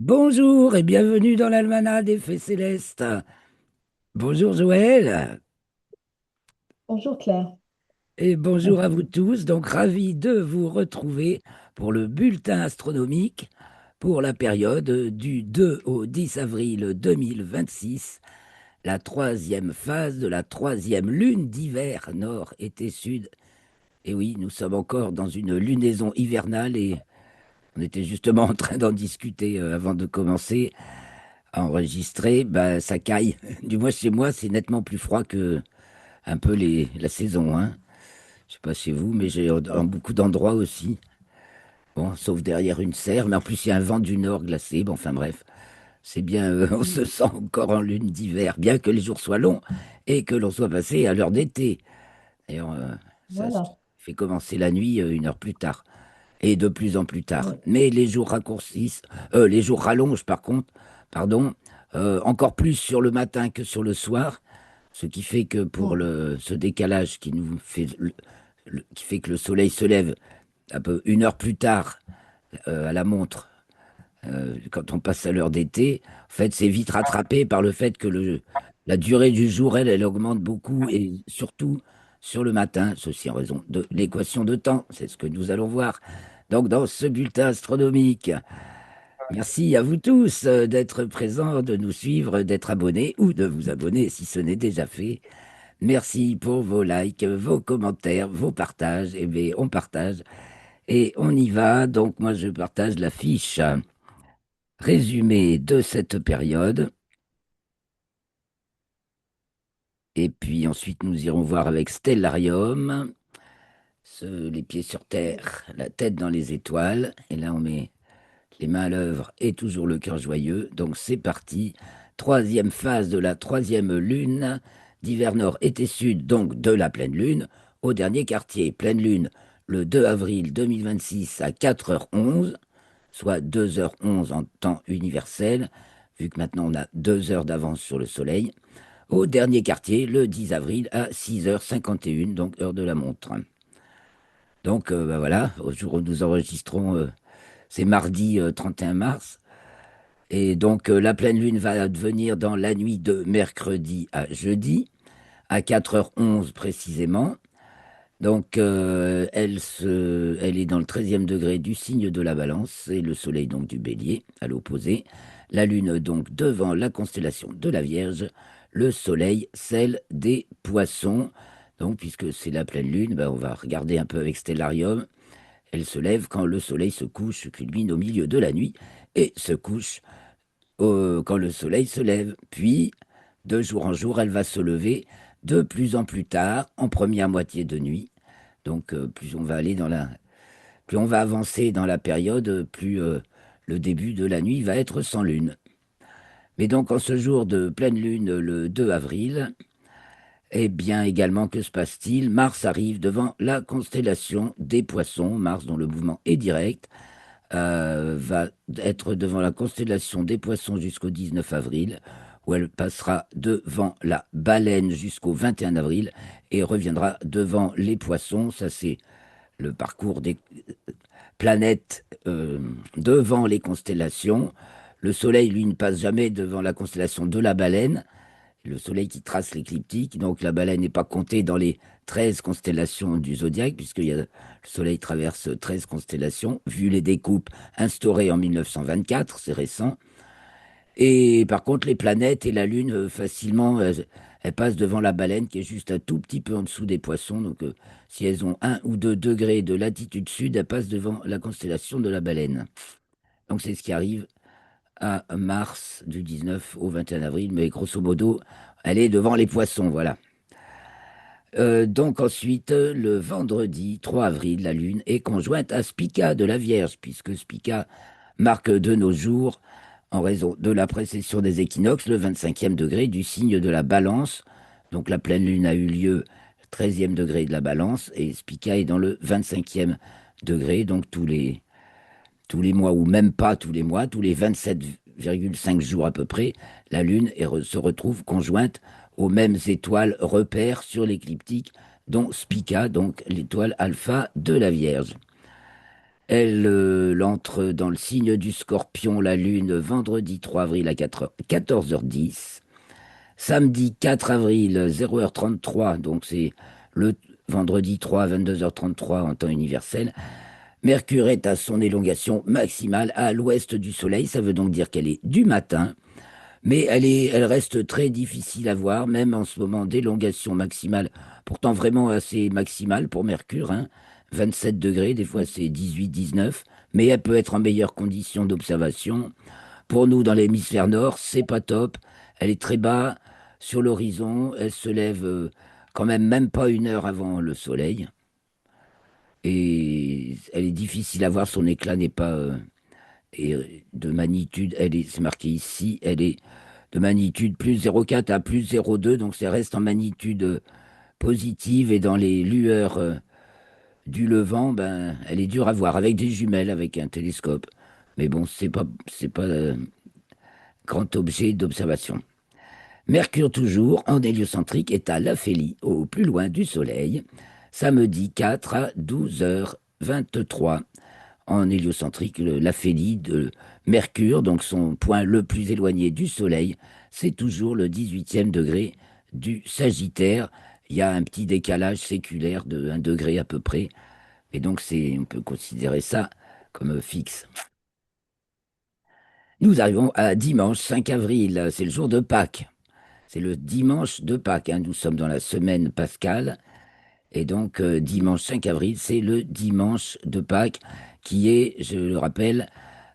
Bonjour et bienvenue dans l'Almanach des Fées Célestes. Bonjour Joël Bonjour Claire. et bonjour à vous tous. Donc ravi de vous retrouver pour le bulletin astronomique pour la période du 2 au 10 avril 2026, la troisième phase de la troisième lune d'hiver nord, été, sud. Et oui, nous sommes encore dans une lunaison hivernale et on était justement en train d'en discuter avant de commencer à enregistrer. Bah, ça caille. Du moins chez moi, c'est nettement plus froid que un peu la saison, hein. Je sais pas chez vous, mais j'ai dans beaucoup d'endroits aussi. Bon, sauf derrière une serre, mais en plus il y a un vent du nord glacé. Bon, enfin bref, c'est bien, on se sent encore en lune d'hiver, bien que les jours soient longs et que l'on soit passé à l'heure d'été. D'ailleurs, ça Voilà. fait commencer la nuit une heure plus tard et de plus en plus tard. Oui. Mais les jours raccourcissent, les jours rallongent par contre, pardon, encore plus sur le matin que sur le soir, ce qui fait que pour Mm. ce décalage qui nous fait, qui fait que le soleil se lève un peu une heure plus tard à la montre, quand on passe à l'heure d'été, en fait, c'est vite rattrapé par le fait que la durée du jour, elle augmente beaucoup et surtout sur le matin, ceci en raison de l'équation de temps, c'est ce que nous allons voir. Donc, dans ce bulletin astronomique, merci à vous tous d'être présents, de nous suivre, d'être abonnés ou de vous abonner si ce n'est déjà fait. Merci pour vos likes, vos commentaires, vos partages. Eh bien, on partage et on y va. Donc, moi, je partage la fiche résumée de cette période. Et puis ensuite, nous irons voir avec Stellarium, les pieds sur terre, la tête dans les étoiles. Et là, on met les mains à l'œuvre et toujours le cœur joyeux. Donc, c'est parti. Troisième phase de la troisième lune, d'hiver nord, été sud, donc de la pleine lune, au dernier quartier. Pleine lune, le 2 avril 2026 à 4h11, soit 2h11 en temps universel, vu que maintenant on a 2 heures d'avance sur le soleil. Au dernier quartier, le 10 avril à 6h51, donc heure de la montre. Donc bah voilà, au jour où nous enregistrons, c'est mardi 31 mars. Et donc la pleine lune va advenir dans la nuit de mercredi à jeudi, à 4h11 précisément. Donc elle est dans le 13e degré du signe de la Balance et le soleil donc du Bélier à l'opposé. La lune donc devant la constellation de la Vierge, le soleil celle des Poissons. Donc puisque c'est la pleine lune, ben, on va regarder un peu avec Stellarium. Elle se lève quand le soleil se couche, culmine au milieu de la nuit et se couche quand le soleil se lève. Puis, de jour en jour, elle va se lever de plus en plus tard, en première moitié de nuit. Donc, plus on va avancer dans la période, plus le début de la nuit va être sans lune. Mais donc, en ce jour de pleine lune, le 2 avril, eh bien, également, que se passe-t-il? Mars arrive devant la constellation des Poissons. Mars, dont le mouvement est direct, va être devant la constellation des Poissons jusqu'au 19 avril, où elle passera devant la Baleine jusqu'au 21 avril et reviendra devant les Poissons. Ça, c'est le parcours des planètes devant les constellations. Le Soleil, lui, ne passe jamais devant la constellation de la Baleine. Le Soleil qui trace l'écliptique. Donc la Baleine n'est pas comptée dans les 13 constellations du zodiaque, le Soleil traverse 13 constellations, vu les découpes instaurées en 1924, c'est récent. Et par contre, les planètes et la Lune, facilement, elles passent devant la Baleine, qui est juste un tout petit peu en dessous des Poissons. Donc si elles ont 1 ou 2 degrés de latitude sud, elles passent devant la constellation de la Baleine. Donc c'est ce qui arrive à Mars du 19 au 21 avril, mais grosso modo, elle est devant les Poissons, voilà. Donc ensuite, le vendredi 3 avril, la Lune est conjointe à Spica de la Vierge, puisque Spica marque de nos jours, en raison de la précession des équinoxes, le 25e degré du signe de la Balance. Donc la pleine Lune a eu lieu 13e degré de la Balance, et Spica est dans le 25e degré, donc tous les mois, ou même pas tous les mois, tous les 27,5 jours à peu près, la Lune se retrouve conjointe aux mêmes étoiles repères sur l'écliptique, dont Spica, donc l'étoile alpha de la Vierge. Elle entre dans le signe du Scorpion, la Lune, vendredi 3 avril à 14h10. Samedi 4 avril, 0h33, donc c'est le vendredi 3 à 22h33 en temps universel. Mercure est à son élongation maximale à l'ouest du Soleil, ça veut donc dire qu'elle est du matin, mais elle reste très difficile à voir, même en ce moment d'élongation maximale, pourtant vraiment assez maximale pour Mercure, hein, 27 degrés, des fois c'est 18, 19, mais elle peut être en meilleure condition d'observation. Pour nous, dans l'hémisphère nord, c'est pas top. Elle est très bas sur l'horizon. Elle se lève quand même pas une heure avant le soleil. Et elle est difficile à voir. Son éclat n'est pas de magnitude. C'est marqué ici, elle est de magnitude plus 0,4 à plus 0,2. Donc ça reste en magnitude positive. Et dans les lueurs du levant, ben, elle est dure à voir avec des jumelles, avec un télescope. Mais bon, c'est pas grand objet d'observation. Mercure toujours, en héliocentrique, est à l'aphélie, au plus loin du Soleil, samedi 4 à 12h23. En héliocentrique, l'aphélie de Mercure, donc son point le plus éloigné du Soleil, c'est toujours le 18e degré du Sagittaire. Il y a un petit décalage séculaire de 1 degré à peu près, et donc on peut considérer ça comme fixe. Nous arrivons à dimanche 5 avril, c'est le jour de Pâques. C'est le dimanche de Pâques, hein. Nous sommes dans la semaine pascale. Et donc, dimanche 5 avril, c'est le dimanche de Pâques qui est, je le rappelle,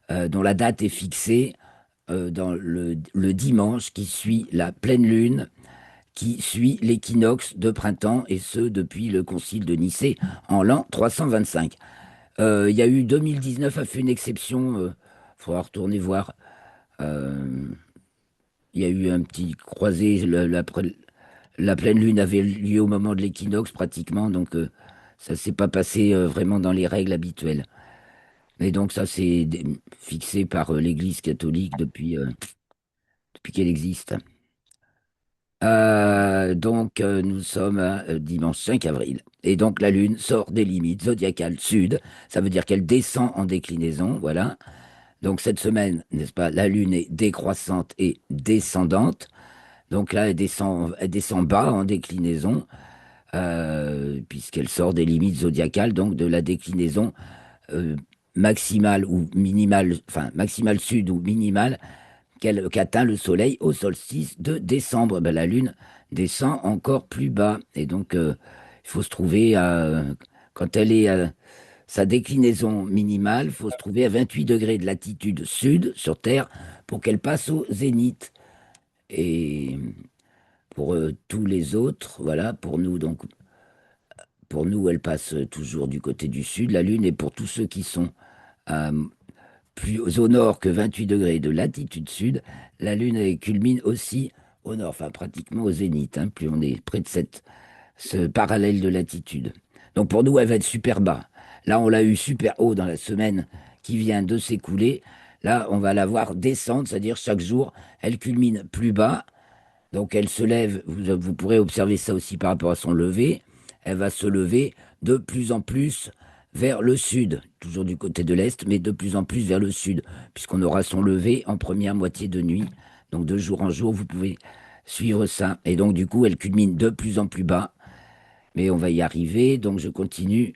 dont la date est fixée dans le dimanche qui suit la pleine lune, qui suit l'équinoxe de printemps, et ce, depuis le concile de Nicée en l'an 325. Il y a eu 2019 a fait une exception, il faudra retourner voir. Euh, il y a eu un petit croisé, la pleine lune avait lieu au moment de l'équinoxe pratiquement, donc ça s'est pas passé vraiment dans les règles habituelles. Mais donc ça c'est fixé par l'Église catholique depuis qu'elle existe. Donc nous sommes dimanche 5 avril. Et donc la lune sort des limites zodiacales sud. Ça veut dire qu'elle descend en déclinaison, voilà. Donc cette semaine, n'est-ce pas, la lune est décroissante et descendante. Donc là, elle descend bas en déclinaison. Puisqu'elle sort des limites zodiacales, donc de la déclinaison euh, maximale ou minimale, enfin maximale sud ou minimale qu'atteint le Soleil au solstice de décembre. Ben, la Lune descend encore plus bas. Et donc, il faut se trouver quand elle est à sa déclinaison minimale, il faut se trouver à 28 degrés de latitude sud sur Terre pour qu'elle passe au zénith. Et pour tous les autres, voilà, pour nous, elle passe toujours du côté du sud, la Lune, et pour tous ceux qui sont à plus au nord que 28 degrés de latitude sud, la Lune elle culmine aussi au nord, enfin pratiquement au zénith, hein, plus on est près de ce parallèle de latitude. Donc pour nous, elle va être super bas. Là, on l'a eu super haut dans la semaine qui vient de s'écouler. Là, on va la voir descendre, c'est-à-dire chaque jour, elle culmine plus bas. Donc elle se lève, vous pourrez observer ça aussi par rapport à son lever. Elle va se lever de plus en plus vers le sud, toujours du côté de l'est, mais de plus en plus vers le sud, puisqu'on aura son lever en première moitié de nuit. Donc de jour en jour, vous pouvez suivre ça. Et donc du coup, elle culmine de plus en plus bas, mais on va y arriver. Donc je continue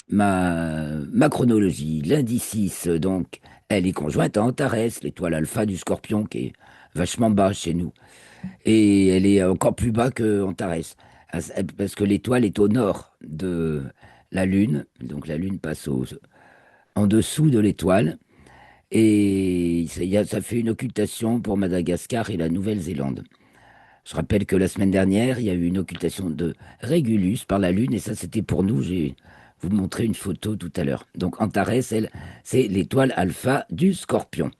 ma chronologie. Lundi 6, donc, elle est conjointe à Antares, l'étoile alpha du Scorpion, qui est vachement bas chez nous. Et elle est encore plus bas que Antares, parce que l'étoile est au nord de la Lune. Donc la Lune passe en dessous de l'étoile. Et ça fait une occultation pour Madagascar et la Nouvelle-Zélande. Je rappelle que la semaine dernière, il y a eu une occultation de Régulus par la Lune, et ça c'était pour nous. Je vais vous montrer une photo tout à l'heure. Donc Antares, elle, c'est l'étoile alpha du Scorpion.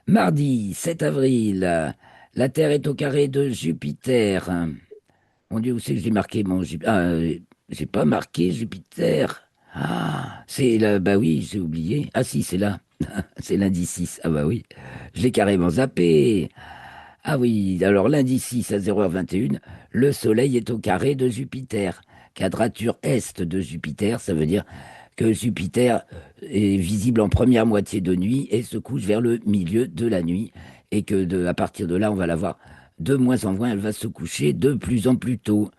Mardi 7 avril, la Terre est au carré de Jupiter. Mon Dieu, où c'est que j'ai marqué mon Jupiter? J'ai pas marqué Jupiter. Ah, c'est là, bah oui, j'ai oublié. Ah si, c'est là. C'est lundi 6. Ah bah oui, je l'ai carrément zappé. Ah oui, alors lundi 6 à 0h21, le Soleil est au carré de Jupiter. Quadrature est de Jupiter, ça veut dire que Jupiter est visible en première moitié de nuit et se couche vers le milieu de la nuit, et que à partir de là, on va la voir de moins en moins, elle va se coucher de plus en plus tôt.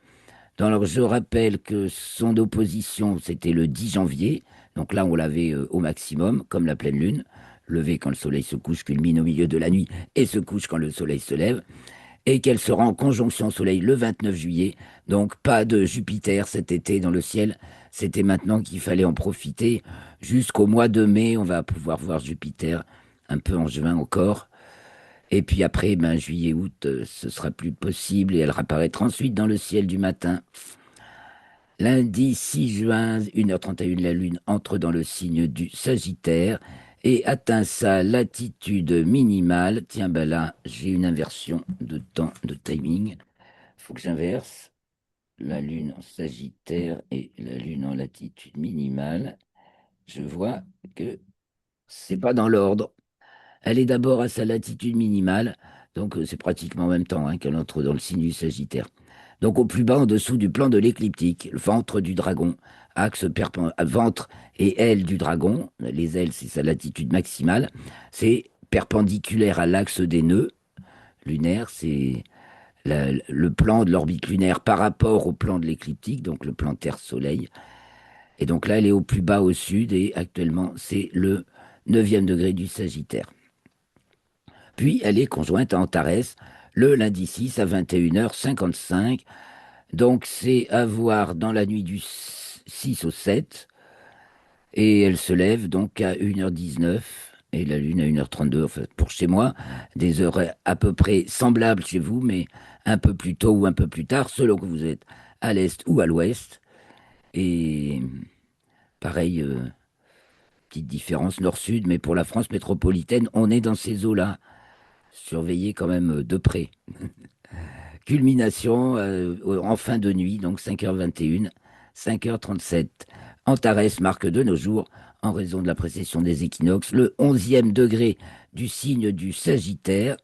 Alors, je rappelle que son opposition, c'était le 10 janvier, donc là, on l'avait au maximum, comme la pleine lune, levé quand le soleil se couche, culmine au milieu de la nuit et se couche quand le soleil se lève, et qu'elle sera en conjonction au soleil le 29 juillet, donc pas de Jupiter cet été dans le ciel. C'était maintenant qu'il fallait en profiter. Jusqu'au mois de mai, on va pouvoir voir Jupiter, un peu en juin encore. Et puis après, ben, juillet, août, ce sera plus possible et elle réapparaîtra ensuite dans le ciel du matin. Lundi 6 juin, 1h31, la Lune entre dans le signe du Sagittaire et atteint sa latitude minimale. Tiens, ben là, j'ai une inversion de temps, de timing. Il faut que j'inverse la Lune en Sagittaire et la Lune en latitude minimale. Je vois que c'est pas dans l'ordre. Elle est d'abord à sa latitude minimale, donc c'est pratiquement en même temps qu'elle entre dans le signe du Sagittaire. Donc au plus bas, en dessous du plan de l'écliptique, le ventre du dragon, ventre et ailes du dragon. Les ailes, c'est sa latitude maximale. C'est perpendiculaire à l'axe des nœuds lunaires. C'est le plan de l'orbite lunaire par rapport au plan de l'écliptique, donc le plan Terre-Soleil. Et donc là, elle est au plus bas au sud et actuellement, c'est le 9e degré du Sagittaire. Puis elle est conjointe à Antares le lundi 6 à 21h55. Donc c'est à voir dans la nuit du 6 au 7. Et elle se lève donc à 1h19 et la Lune à 1h32. En fait, pour chez moi, des heures à peu près semblables chez vous, mais un peu plus tôt ou un peu plus tard, selon que vous êtes à l'est ou à l'ouest. Et pareil, petite différence nord-sud, mais pour la France métropolitaine, on est dans ces eaux-là. Surveillez quand même de près. Culmination en fin de nuit, donc 5h21, 5h37. Antares marque de nos jours, en raison de la précession des équinoxes, le 11e degré du signe du Sagittaire,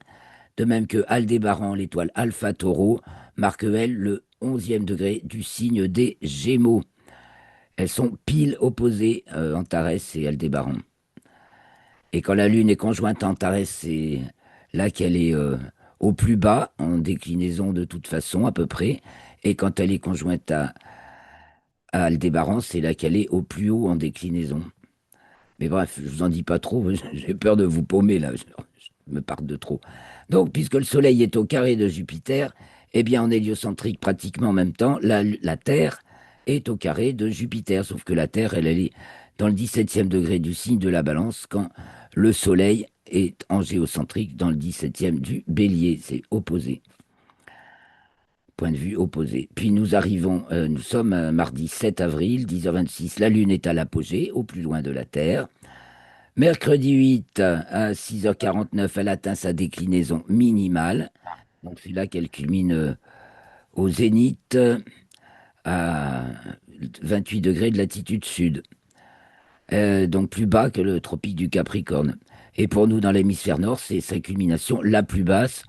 de même que Aldébaran, l'étoile Alpha Taureau, marque elle le 11e degré du signe des Gémeaux. Elles sont pile opposées, Antares et Aldébaran. Et quand la Lune est conjointe à Antares, c'est là qu'elle est au plus bas, en déclinaison de toute façon, à peu près. Et quand elle est conjointe à Aldébaran, c'est là qu'elle est au plus haut en déclinaison. Mais bref, je vous en dis pas trop, j'ai peur de vous paumer là, je me parle de trop. Donc, puisque le Soleil est au carré de Jupiter, eh bien en héliocentrique pratiquement en même temps, la Terre est au carré de Jupiter, sauf que la Terre, elle est dans le 17e degré du signe de la Balance, quand le Soleil est en géocentrique dans le 17e du Bélier, c'est opposé, point de vue opposé. Puis nous sommes mardi 7 avril, 10h26, la Lune est à l'apogée, au plus loin de la Terre. Mercredi 8 à 6h49, elle atteint sa déclinaison minimale. Donc c'est là qu'elle culmine au zénith à 28 degrés de latitude sud. Donc plus bas que le tropique du Capricorne. Et pour nous, dans l'hémisphère nord, c'est sa culmination la plus basse.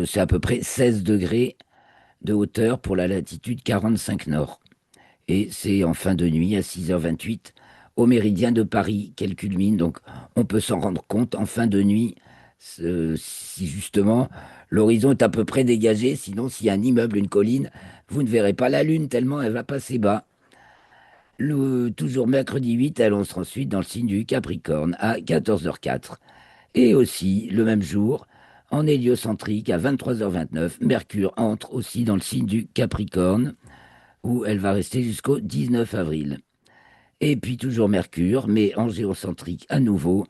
C'est à peu près 16 degrés de hauteur pour la latitude 45 nord. Et c'est en fin de nuit à 6h28 au méridien de Paris qu'elle culmine. Donc on peut s'en rendre compte en fin de nuit si justement l'horizon est à peu près dégagé. Sinon, s'il y a un immeuble, une colline, vous ne verrez pas la lune tellement elle va passer bas. Toujours mercredi 8, elle entre ensuite dans le signe du Capricorne à 14h04. Et aussi, le même jour, en héliocentrique à 23h29, Mercure entre aussi dans le signe du Capricorne, où elle va rester jusqu'au 19 avril. Et puis toujours Mercure, mais en géocentrique à nouveau,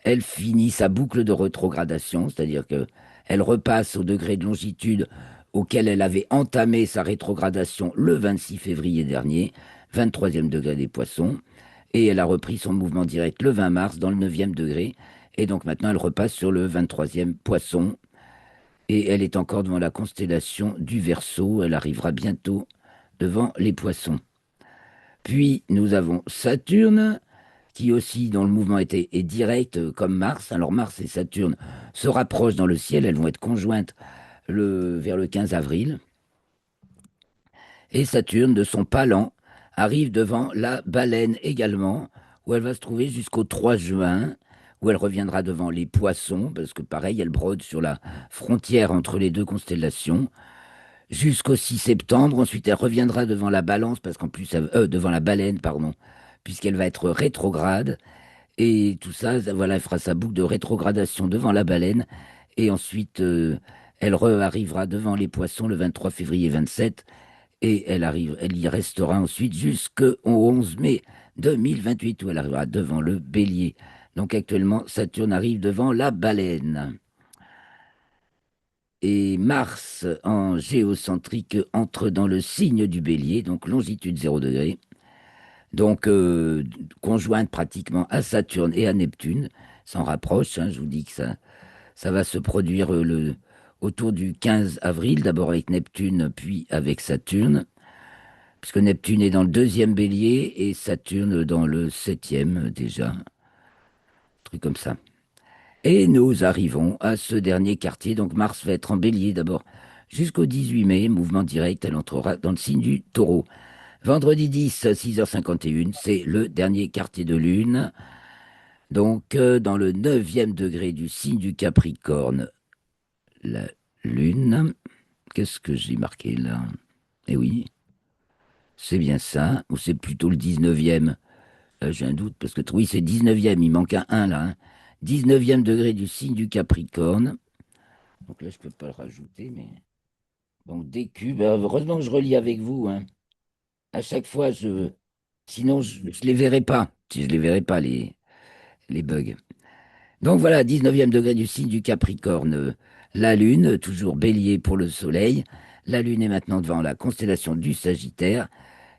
elle finit sa boucle de rétrogradation, c'est-à-dire que elle repasse au degré de longitude auquel elle avait entamé sa rétrogradation le 26 février dernier, 23e degré des Poissons, et elle a repris son mouvement direct le 20 mars dans le 9e degré, et donc maintenant elle repasse sur le 23e Poisson, et elle est encore devant la constellation du Verseau, elle arrivera bientôt devant les Poissons. Puis nous avons Saturne, qui aussi, dont le mouvement est direct comme Mars. Alors Mars et Saturne se rapprochent dans le ciel, elles vont être conjointes vers le 15 avril. Et Saturne, de son pas lent, arrive devant la baleine également, où elle va se trouver jusqu'au 3 juin, où elle reviendra devant les poissons, parce que pareil, elle brode sur la frontière entre les deux constellations, jusqu'au 6 septembre. Ensuite, elle reviendra devant la balance, parce qu'en plus, devant la baleine, pardon, puisqu'elle va être rétrograde. Et tout ça, voilà, elle fera sa boucle de rétrogradation devant la baleine. Et ensuite, elle arrivera devant les poissons le 23 février 27. Et elle y restera ensuite jusqu'au 11 mai 2028, où elle arrivera devant le bélier. Donc actuellement, Saturne arrive devant la baleine. Et Mars, en géocentrique, entre dans le signe du bélier, donc longitude 0 degré. Donc, conjointe pratiquement à Saturne et à Neptune, s'en rapproche, hein, je vous dis que ça va se produire autour du 15 avril, d'abord avec Neptune, puis avec Saturne, puisque Neptune est dans le deuxième bélier et Saturne dans le septième déjà, un truc comme ça. Et nous arrivons à ce dernier quartier, donc Mars va être en bélier d'abord jusqu'au 18 mai, mouvement direct, elle entrera dans le signe du taureau. Vendredi 10, 6h51, c'est le dernier quartier de lune. Donc, dans le neuvième degré du signe du Capricorne, la lune. Qu'est-ce que j'ai marqué là? Eh oui, c'est bien ça. Ou c'est plutôt le 19e? Là, j'ai un doute, parce que oui, c'est 19e, il manque un 1 là, hein. 19e degré du signe du Capricorne. Donc là, je peux pas le rajouter, mais. Donc, DQ, ben, heureusement que je relis avec vous, hein. À chaque fois, sinon, je ne les verrai pas. Si je les verrai pas, les bugs. Donc voilà, 19e degré du signe du Capricorne. La Lune, toujours bélier pour le Soleil. La Lune est maintenant devant la constellation du Sagittaire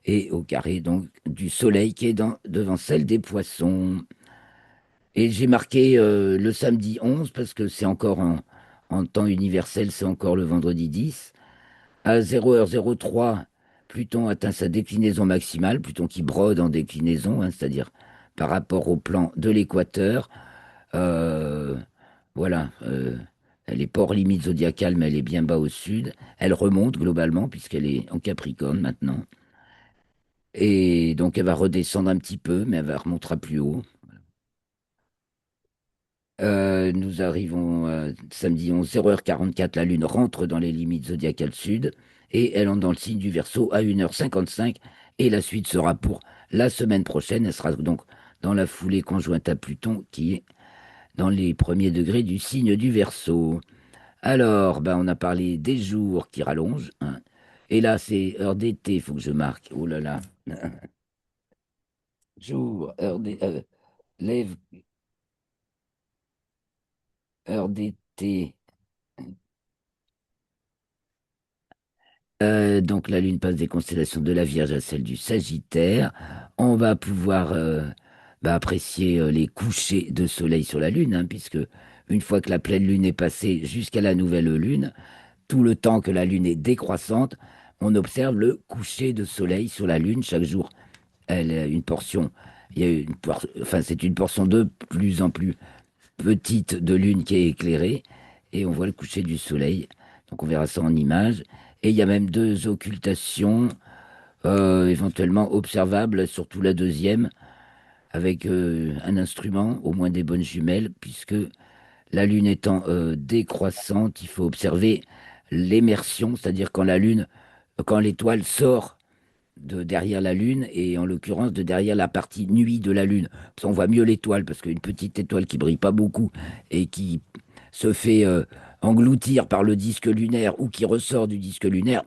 et au carré donc du Soleil qui est devant celle des Poissons. Et j'ai marqué le samedi 11 parce que c'est encore en temps universel, c'est encore le vendredi 10. À 0h03, Pluton atteint sa déclinaison maximale, Pluton qui brode en déclinaison, hein, c'est-à-dire par rapport au plan de l'équateur. Euh, voilà, elle est pas hors limite zodiacale, mais elle est bien bas au sud. Elle remonte globalement, puisqu'elle est en Capricorne maintenant. Et donc elle va redescendre un petit peu, mais elle va remontera plus haut. Nous arrivons samedi 11, 0h44, la Lune rentre dans les limites zodiacales sud, et elle entre dans le signe du Verseau à 1h55, et la suite sera pour la semaine prochaine. Elle sera donc dans la foulée conjointe à Pluton, qui est dans les premiers degrés du signe du Verseau. Alors, ben, on a parlé des jours qui rallongent, hein. Et là, c'est heure d'été, il faut que je marque. Oh là là. Jour, lève, heure d'été. Donc, la Lune passe des constellations de la Vierge à celle du Sagittaire. On va pouvoir apprécier les couchers de soleil sur la Lune, hein, puisque une fois que la pleine Lune est passée jusqu'à la nouvelle Lune, tout le temps que la Lune est décroissante, on observe le coucher de soleil sur la Lune chaque jour. Elle a une portion, il y a enfin c'est une portion de plus en plus petite de lune qui est éclairée et on voit le coucher du soleil. Donc on verra ça en image. Et il y a même deux occultations éventuellement observables, surtout la deuxième, avec un instrument, au moins des bonnes jumelles, puisque la lune étant décroissante, il faut observer l'émersion, c'est-à-dire quand l'étoile sort de derrière la Lune et en l'occurrence de derrière la partie nuit de la Lune. On voit mieux l'étoile parce qu'une petite étoile qui brille pas beaucoup et qui se fait engloutir par le disque lunaire ou qui ressort du disque lunaire,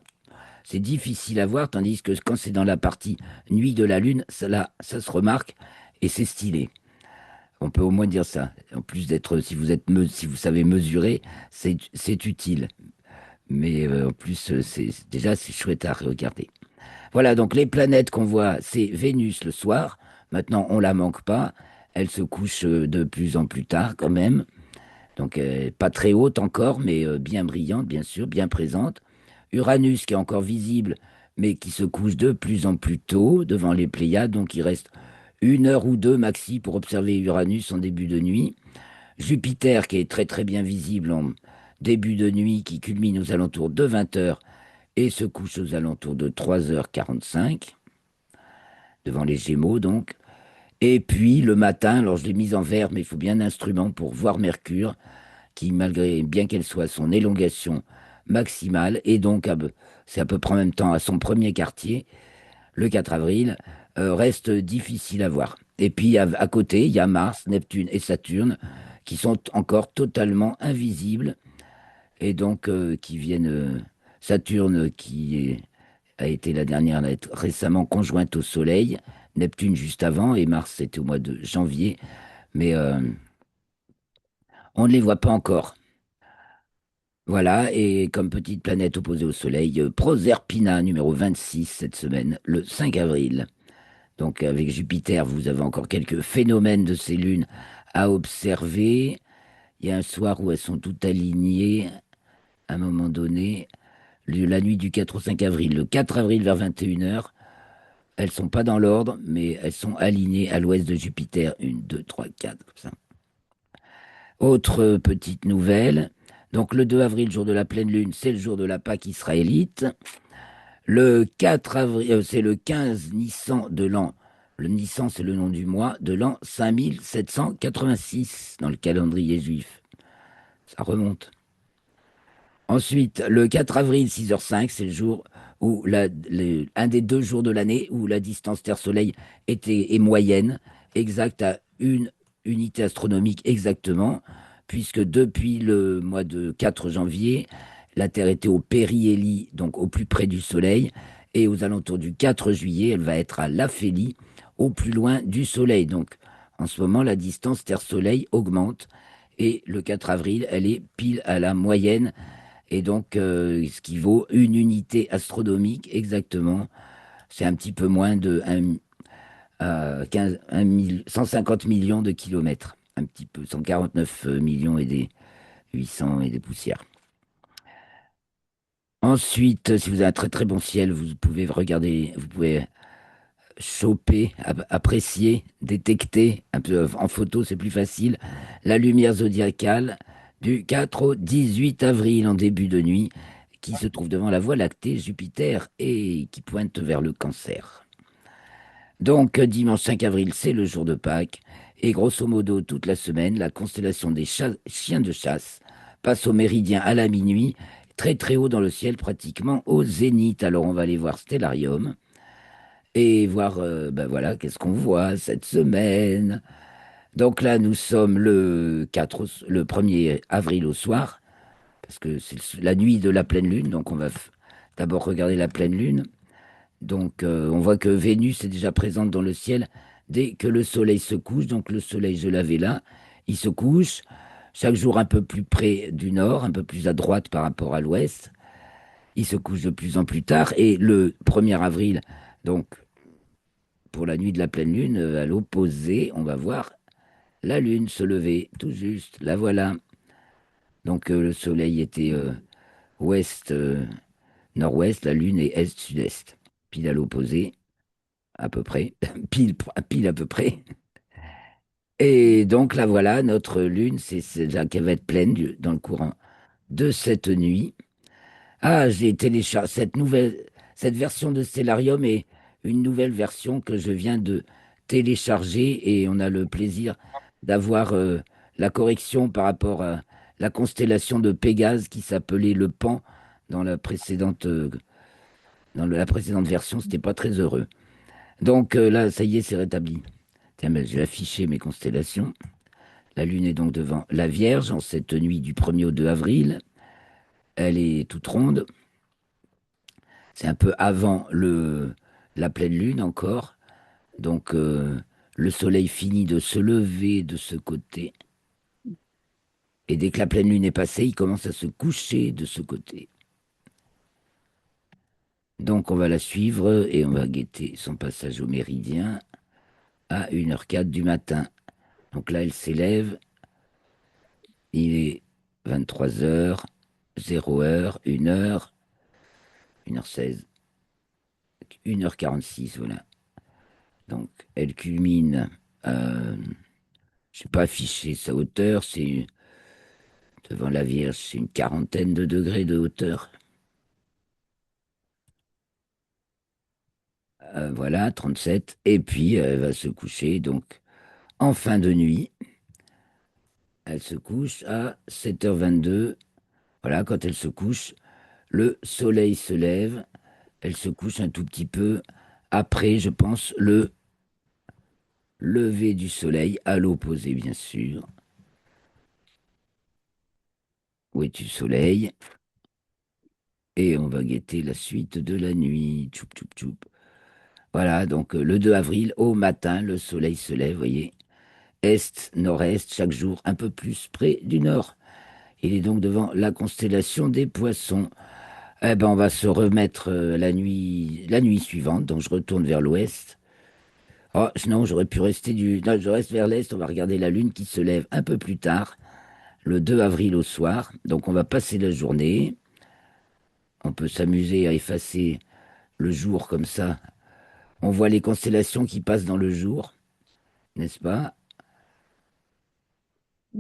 c'est difficile à voir, tandis que quand c'est dans la partie nuit de la Lune, ça se remarque et c'est stylé. On peut au moins dire ça. En plus d'être, si vous savez mesurer, c'est utile. Mais en plus, c'est chouette à regarder. Voilà, donc les planètes qu'on voit, c'est Vénus le soir. Maintenant, on la manque pas. Elle se couche de plus en plus tard quand même. Donc, pas très haute encore, mais bien brillante, bien sûr, bien présente. Uranus qui est encore visible, mais qui se couche de plus en plus tôt devant les Pléiades. Donc, il reste 1 heure ou 2 maxi pour observer Uranus en début de nuit. Jupiter qui est très très bien visible en début de nuit, qui culmine aux alentours de 20 heures et se couche aux alentours de 3h45. devant les Gémeaux donc. Et puis le matin, alors je l'ai mise en vert, mais il faut bien un instrument pour voir Mercure, qui malgré bien qu'elle soit à son élongation maximale, et donc c'est à peu près en même temps à son premier quartier, le 4 avril, reste difficile à voir. Et puis à côté, il y a Mars, Neptune et Saturne qui sont encore totalement invisibles et donc qui viennent. Saturne a été la dernière à être récemment conjointe au Soleil, Neptune juste avant et Mars c'était au mois de janvier, mais on ne les voit pas encore. Voilà, et comme petite planète opposée au Soleil, Proserpina numéro 26 cette semaine, le 5 avril. Donc avec Jupiter, vous avez encore quelques phénomènes de ces lunes à observer. Il y a un soir où elles sont toutes alignées, à un moment donné, la nuit du 4 au 5 avril. Le 4 avril vers 21 heures, elles sont pas dans l'ordre, mais elles sont alignées à l'ouest de Jupiter. Une, deux, trois, quatre, comme ça. Autre petite nouvelle. Donc le 2 avril, jour de la pleine lune, c'est le jour de la Pâque israélite. Le 4 avril, c'est le 15 Nissan de l'an. Le Nissan, c'est le nom du mois de l'an 5786 dans le calendrier juif. Ça remonte. Ensuite, le 4 avril, 6h05, c'est le jour où un des 2 jours de l'année où la distance Terre-Soleil est moyenne, exacte à une unité astronomique exactement, puisque depuis le mois de 4 janvier, la Terre était au périhélie, donc au plus près du Soleil, et aux alentours du 4 juillet, elle va être à l'aphélie, au plus loin du Soleil. Donc, en ce moment, la distance Terre-Soleil augmente, et le 4 avril, elle est pile à la moyenne et donc ce qui vaut une unité astronomique exactement. C'est un petit peu moins de 150 millions de kilomètres. Un petit peu, 149 millions et des 800 et des poussières. Ensuite, si vous avez un très très bon ciel, vous pouvez regarder, vous pouvez choper, apprécier, détecter, un peu en photo, c'est plus facile, la lumière zodiacale du 4 au 18 avril en début de nuit, qui se trouve devant la Voie lactée, Jupiter, et qui pointe vers le Cancer. Donc, dimanche 5 avril, c'est le jour de Pâques, et grosso modo, toute la semaine, la constellation des chiens de chasse passe au méridien à la minuit, très très haut dans le ciel, pratiquement au zénith. Alors, on va aller voir Stellarium et voir, ben voilà, qu'est-ce qu'on voit cette semaine. Donc là, nous sommes le 1er avril au soir, parce que c'est la nuit de la pleine lune, donc on va d'abord regarder la pleine lune. Donc on voit que Vénus est déjà présente dans le ciel dès que le soleil se couche. Donc le soleil, je l'avais là, il se couche chaque jour un peu plus près du nord, un peu plus à droite par rapport à l'ouest. Il se couche de plus en plus tard et le 1er avril, donc pour la nuit de la pleine lune, à l'opposé, on va voir la lune se lever, tout juste, la voilà. Donc le soleil était ouest, nord-ouest, la lune est est-sud-est. Pile à l'opposé, à peu près, pile à peu près. Et donc la voilà, notre lune, c'est là qu'elle va être pleine dans le courant de cette nuit. Ah, j'ai téléchargé cette version de Stellarium est une nouvelle version que je viens de télécharger et on a le plaisir d'avoir la correction par rapport à la constellation de Pégase qui s'appelait le Pan dans la précédente version, c'était pas très heureux. Donc là, ça y est, c'est rétabli. Tiens, ben, je vais afficher mes constellations. La Lune est donc devant la Vierge en cette nuit du 1er au 2 avril. Elle est toute ronde. C'est un peu avant la pleine lune encore. Donc le soleil finit de se lever de ce côté. Et dès que la pleine lune est passée, il commence à se coucher de ce côté. Donc on va la suivre et on va guetter son passage au méridien à 1h04 du matin. Donc là, elle s'élève. Il est 23h, 0h, 1h, 1h16, 1h46, voilà. Donc elle culmine. Je ne sais pas afficher sa hauteur, c'est devant la Vierge, c'est une quarantaine de degrés de hauteur. Voilà, 37. Et puis, elle va se coucher, donc, en fin de nuit. Elle se couche à 7h22. Voilà, quand elle se couche, le soleil se lève. Elle se couche un tout petit peu après, je pense, le lever du soleil, à l'opposé, bien sûr. Où es-tu, soleil? Et on va guetter la suite de la nuit. Tchoup, tchoup, tchoup. Voilà, donc le 2 avril, au matin, le soleil se lève, voyez. Est, nord-est, chaque jour un peu plus près du nord. Il est donc devant la constellation des Poissons. Eh ben, on va se remettre la nuit suivante. Donc, je retourne vers l'ouest. Oh, sinon, j'aurais pu rester du. Non, je reste vers l'est. On va regarder la lune qui se lève un peu plus tard, le 2 avril au soir. Donc, on va passer la journée. On peut s'amuser à effacer le jour comme ça. On voit les constellations qui passent dans le jour, n'est-ce pas?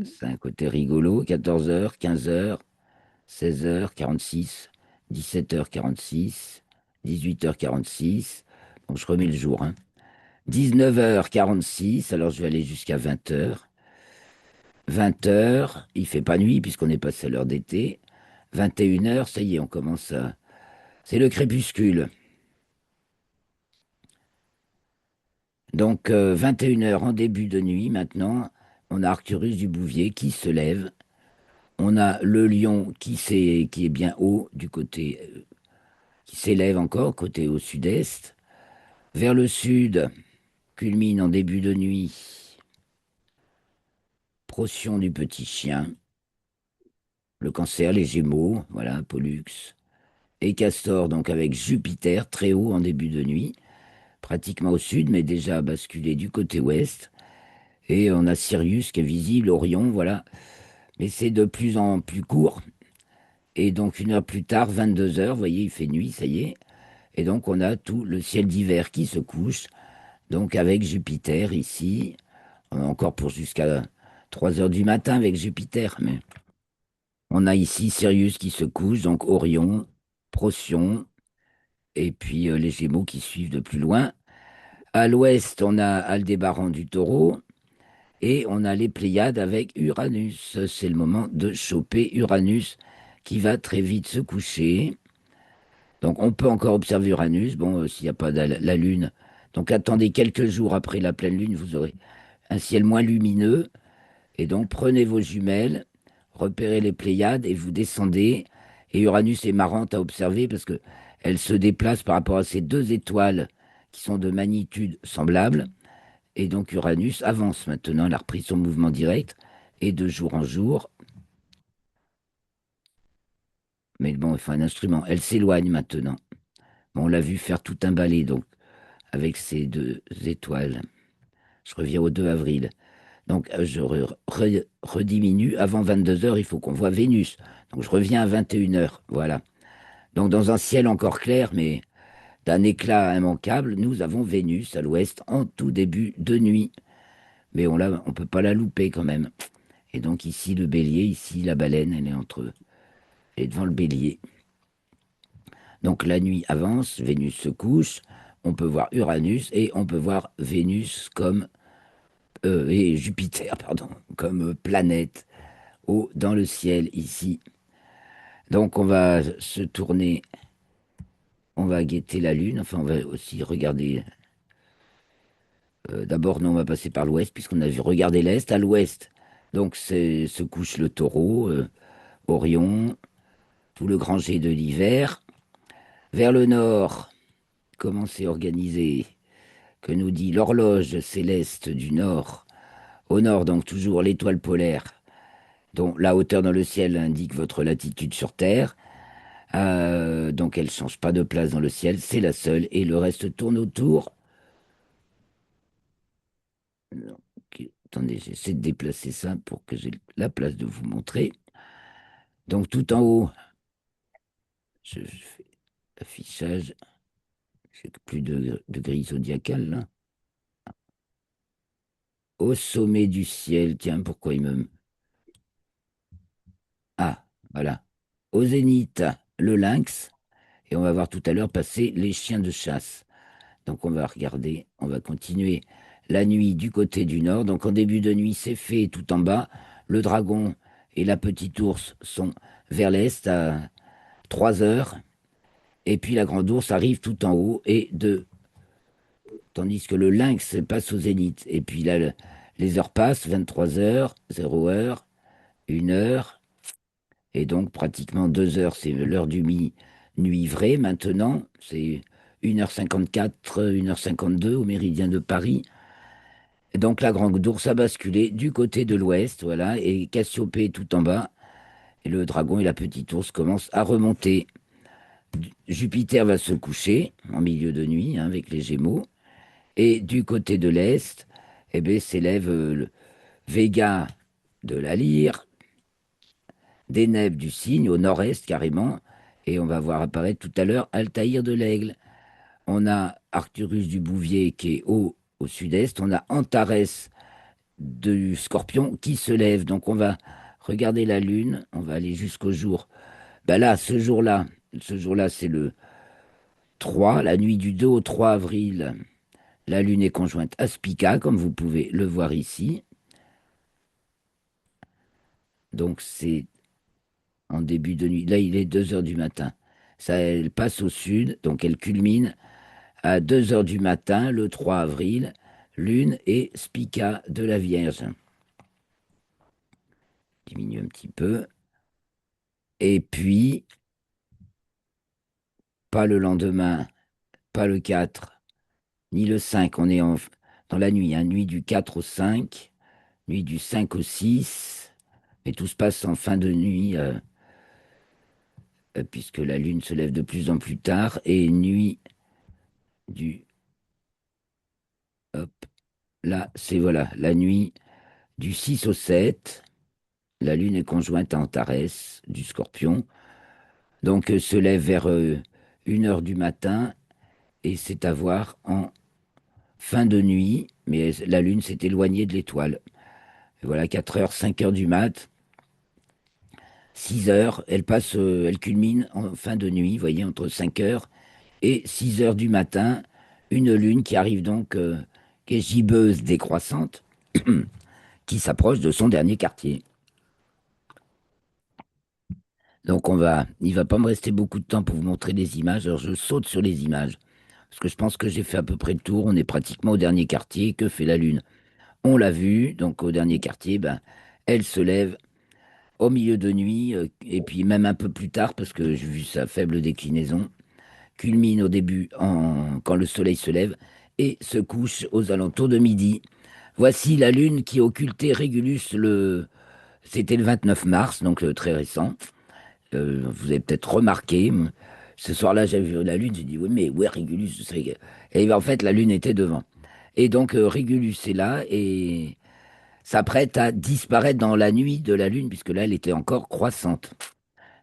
C'est un côté rigolo. 14h, 15h, 16h, 46, 17h, 46, 18h, 46. Donc, je remets le jour, hein. 19h46, alors je vais aller jusqu'à 20h. 20h, il fait pas nuit puisqu'on est passé à l'heure d'été. 21h, ça y est, on commence à... C'est le crépuscule. Donc 21h en début de nuit maintenant, on a Arcturus du Bouvier qui se lève. On a le lion qui est bien haut du côté, qui s'élève encore, côté au sud-est. Vers le sud, culmine en début de nuit, Procyon du petit chien. Le cancer, les gémeaux, voilà, Pollux. Et Castor, donc avec Jupiter, très haut en début de nuit, pratiquement au sud, mais déjà basculé du côté ouest. Et on a Sirius qui est visible, Orion, voilà. Mais c'est de plus en plus court. Et donc, une heure plus tard, 22 heures, vous voyez, il fait nuit, ça y est. Et donc, on a tout le ciel d'hiver qui se couche. Donc, avec Jupiter ici, on a encore pour jusqu'à 3 heures du matin avec Jupiter. Mais on a ici Sirius qui se couche, donc Orion, Procyon, et puis les Gémeaux qui suivent de plus loin. À l'ouest, on a Aldébaran du Taureau et on a les Pléiades avec Uranus. C'est le moment de choper Uranus qui va très vite se coucher. Donc on peut encore observer Uranus, bon, s'il n'y a pas la Lune. Donc attendez quelques jours après la pleine Lune, vous aurez un ciel moins lumineux. Et donc prenez vos jumelles, repérez les Pléiades et vous descendez. Et Uranus est marrante à observer parce que elle se déplace par rapport à ces deux étoiles qui sont de magnitude semblable. Et donc Uranus avance maintenant, elle a repris son mouvement direct. Et de jour en jour, mais bon, il faut un instrument. Elle s'éloigne maintenant. Bon, on l'a vu faire tout un balai, donc, avec ces deux étoiles. Je reviens au 2 avril. Donc, je rediminue. Avant 22 heures, il faut qu'on voit Vénus. Donc, je reviens à 21 heures. Voilà. Donc, dans un ciel encore clair, mais d'un éclat immanquable, nous avons Vénus à l'ouest en tout début de nuit. Mais on peut pas la louper quand même. Et donc, ici, le bélier, ici, la baleine, elle est entre eux. Elle est devant le bélier. Donc, la nuit avance, Vénus se couche. On peut voir Uranus et on peut voir Vénus comme et Jupiter, pardon, comme planète haut dans le ciel ici. Donc on va se tourner, on va guetter la Lune, enfin on va aussi regarder. D'abord, non, on va passer par l'ouest, puisqu'on a vu regarder l'est. À l'ouest, donc se couche le taureau, Orion, tout le grand jet de l'hiver. Vers le nord, comment c'est organisé? Que nous dit l'horloge céleste du nord? Au nord, donc toujours l'étoile polaire, dont la hauteur dans le ciel indique votre latitude sur Terre. Donc elle ne change pas de place dans le ciel, c'est la seule, et le reste tourne autour. Ok, attendez, j'essaie de déplacer ça pour que j'ai la place de vous montrer. Donc tout en haut, je fais affichage, j'ai plus de grille zodiacale là. Au sommet du ciel, tiens, pourquoi il me... Ah, voilà. Au zénith, le lynx, et on va voir tout à l'heure passer les chiens de chasse. Donc on va regarder, on va continuer la nuit du côté du nord. Donc en début de nuit, c'est fait tout en bas. Le dragon et la petite ours sont vers l'est à 3 heures. Et puis la grande ours arrive tout en haut tandis que le lynx passe au zénith. Et puis là, les heures passent, 23 heures, 0 heure, 1 heure, et donc pratiquement 2 heures, c'est l'heure du nuit vraie maintenant. C'est 1h54, 1h52 au méridien de Paris. Et donc la grande ours a basculé du côté de l'ouest, voilà, et Cassiopée est tout en bas. Et le dragon et la petite ours commencent à remonter. Jupiter va se coucher en milieu de nuit hein, avec les Gémeaux. Et du côté de l'Est, eh bien, s'élève le Vega de la Lyre, Deneb du Cygne, au nord-est carrément. Et on va voir apparaître tout à l'heure Altaïr de l'Aigle. On a Arcturus du Bouvier qui est au sud-est. On a Antares du Scorpion qui se lève. Donc on va regarder la Lune. On va aller jusqu'au jour. Ben là, ce jour-là, c'est le 3, la nuit du 2 au 3 avril. La Lune est conjointe à Spica, comme vous pouvez le voir ici. Donc c'est en début de nuit. Là, il est 2 heures du matin. Ça, elle passe au sud, donc elle culmine à 2 heures du matin, le 3 avril, Lune et Spica de la Vierge. Diminue un petit peu. Et puis, pas le lendemain, pas le 4, ni le 5. On est dans la nuit, hein, nuit du 4 au 5, nuit du 5 au 6. Et tout se passe en fin de nuit, puisque la Lune se lève de plus en plus tard. Et nuit du... Hop, là, c'est voilà, la nuit du 6 au 7. La Lune est conjointe à Antares du Scorpion. Donc se lève vers 1 heure du matin et c'est à voir en fin de nuit. Mais la Lune s'est éloignée de l'étoile. Et voilà, 4 heures, 5 heures du mat. 6 heures, elle culmine en fin de nuit, vous voyez, entre 5 heures et 6 heures du matin. Une lune qui arrive donc, qui est gibbeuse décroissante, qui s'approche de son dernier quartier. Donc il va pas me rester beaucoup de temps pour vous montrer des images. Alors je saute sur les images parce que je pense que j'ai fait à peu près le tour. On est pratiquement au dernier quartier. Que fait la Lune? On l'a vu. Donc au dernier quartier, ben elle se lève au milieu de nuit et puis même un peu plus tard parce que j'ai vu sa faible déclinaison. Culmine au début quand le soleil se lève et se couche aux alentours de midi. Voici la Lune qui occultait Régulus c'était le 29 mars, donc très récent. Vous avez peut-être remarqué, ce soir-là, j'ai vu la Lune, j'ai dit, oui, mais où est Régulus? Et ben, en fait, la Lune était devant. Et donc, Régulus est là et s'apprête à disparaître dans la nuit de la Lune, puisque là, elle était encore croissante.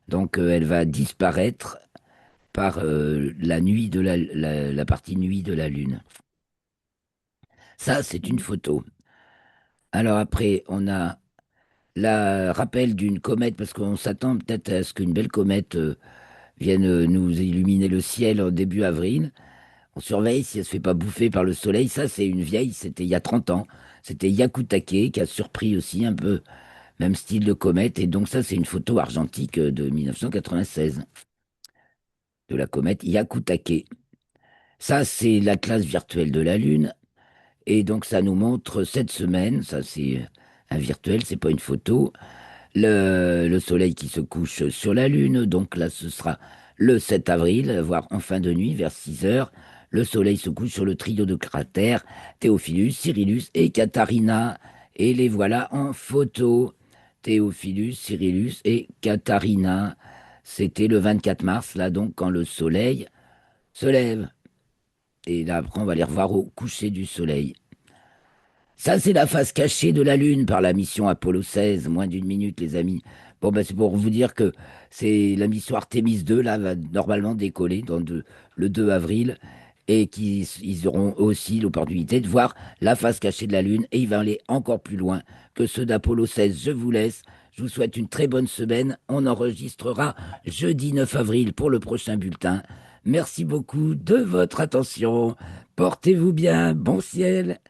Donc, elle va disparaître par la nuit de la partie nuit de la Lune. Ça, c'est une photo. Alors après, on a la rappel d'une comète, parce qu'on s'attend peut-être à ce qu'une belle comète vienne nous illuminer le ciel au début avril. On surveille si elle se fait pas bouffer par le soleil. Ça, c'est une vieille, c'était il y a 30 ans. C'était Yakutake qui a surpris aussi un peu, même style de comète. Et donc ça, c'est une photo argentique de 1996 de la comète Yakutake. Ça, c'est l'atlas virtuel de la Lune. Et donc ça nous montre cette semaine, ça c'est un virtuel, c'est pas une photo, le soleil qui se couche sur la Lune. Donc là, ce sera le 7 avril, voire en fin de nuit, vers 6 heures. Le soleil se couche sur le trio de cratères, Théophilus, Cyrillus et Katharina. Et les voilà en photo. Théophilus, Cyrillus et Katharina. C'était le 24 mars, là donc, quand le soleil se lève. Et là, après, on va les revoir au coucher du soleil. Ça, c'est la face cachée de la Lune par la mission Apollo 16. Moins d'une minute, les amis. Bon, ben, c'est pour vous dire que c'est la mission Artemis 2, là, va normalement décoller le 2 avril. Et qu'ils auront aussi l'opportunité de voir la face cachée de la Lune. Et il va aller encore plus loin que ceux d'Apollo 16. Je vous laisse. Je vous souhaite une très bonne semaine. On enregistrera jeudi 9 avril pour le prochain bulletin. Merci beaucoup de votre attention. Portez-vous bien. Bon ciel.